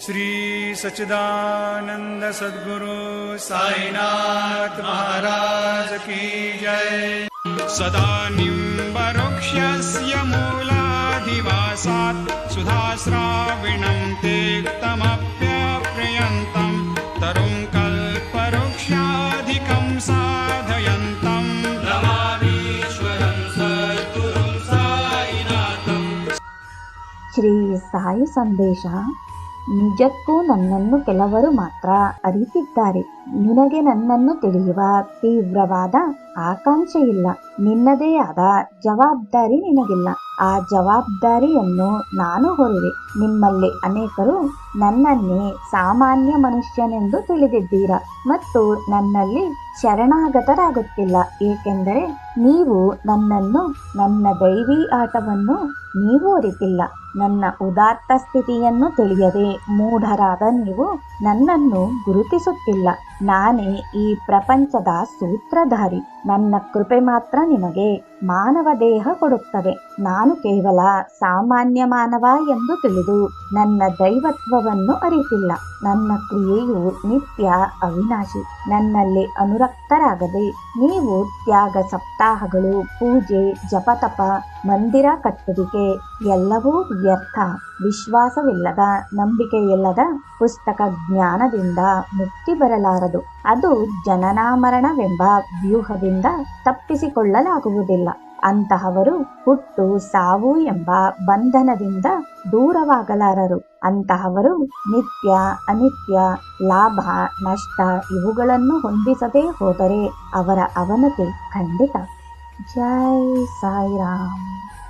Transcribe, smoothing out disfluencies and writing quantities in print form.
श्री सच्चिदानंद सद्गुरु साईनाथ महाराज की जय। सदा निम्बवृक्षस्य मूलाधिवासात् सुधाश्राविणं तेक्तमप्यप्रियन्तं तरुं कल्पवृक्षाधिकं साधयन्तं नमामीश्वरं सद्गुरुं साईनाथं। ಶ್ರೀ ಸಾಯಿ ಸಂದೇಶ. ನಿಜಕ್ಕೂ ನನ್ನನ್ನು ಕೆಲವರು ಮಾತ್ರ ಅರಿತಿದ್ದಾರೆ. ನಿನಗೆ ನನ್ನನ್ನು ತಿಳಿಯುವ ತೀವ್ರವಾದ ಆಕಾಂಕ್ಷೆ ಇಲ್ಲ. ನಿನ್ನದೇ ಆದ ಜವಾಬ್ದಾರಿ ನಿನಗಿಲ್ಲ. ಆ ಜವಾಬ್ದಾರಿಯನ್ನು ನಾನು ಹೊರುವೆ. ನಿಮ್ಮಲ್ಲಿ ಅನೇಕರು ನನ್ನನ್ನೇ ಸಾಮಾನ್ಯ ಮನುಷ್ಯನೆಂದು ತಿಳಿದಿದ್ದೀರಾ ಮತ್ತು ನನ್ನಲ್ಲಿ ಶರಣಾಗತರಾಗುತ್ತಿಲ್ಲ. ಏಕೆಂದರೆ ನೀವು ನನ್ನನ್ನು, ನನ್ನ ದೈವಿ ಆಟವನ್ನು ನೀವು ಅರಿತಿಲ್ಲ. ನನ್ನ ಉದಾತ್ತ ಸ್ಥಿತಿಯನ್ನು ತಿಳಿಯದೆ ಮೂಢರಾದ ನೀವು ನನ್ನನ್ನು ಗುರುತಿಸುತ್ತಿಲ್ಲ. ನಾನೇ ಈ ಪ್ರಪಂಚದ ಸೂತ್ರಧಾರಿ. ನನ್ನ ಕೃಪೆ ಮಾತ್ರ ನಿಮಗೆ ಮಾನವ ದೇಹ ಕೊಡುತ್ತದೆ. ನಾನು ಕೇವಲ ಸಾಮಾನ್ಯ ಮಾನವ ಎಂದು ತಿಳಿದು ನನ್ನ ದೈವತ್ವವನ್ನು ಅರಿತಿಲ್ಲ. ನನ್ನ ಕ್ರಿಯೆಯು ನಿತ್ಯ ಅವಿನಾಶಿ. ನನ್ನಲ್ಲಿ ಅನುರಕ್ತರಾಗದೆ ನೀವು ತ್ಯಾಗ ಸಪ್ತಾಹಗಳು, ಪೂಜೆ, ಜಪತಪ, ಮಂದಿರ ಕಟ್ಟುವಿಕೆ ಎಲ್ಲವೂ ವ್ಯರ್ಥ. ವಿಶ್ವಾಸವಿಲ್ಲದ, ನಂಬಿಕೆಯಿಲ್ಲದ ಪುಸ್ತಕ ಜ್ಞಾನದಿಂದ ಮುಕ್ತಿ ಬರಲಾರದು. ಅದು ಜನನಾಮರಣವೆಂಬ ವ್ಯೂಹದಿಂದ ತಪ್ಪಿಸಿಕೊಳ್ಳಲಾಗುವುದಿಲ್ಲ. ಅಂತಹವರು ಹುಟ್ಟು ಸಾವು ಎಂಬ ಬಂಧನದಿಂದ ದೂರವಾಗಲಾರರು. ಅಂತಹವರು ನಿತ್ಯ ಅನಿತ್ಯ, ಲಾಭ ನಷ್ಟ ಇವುಗಳನ್ನು ಹೊಂದಿಸದೇ ಹೋದರೆ ಅವರ ಅವನತಿ ಖಂಡಿತ. ಜೈ ಸಾಯಿರಾಮ್.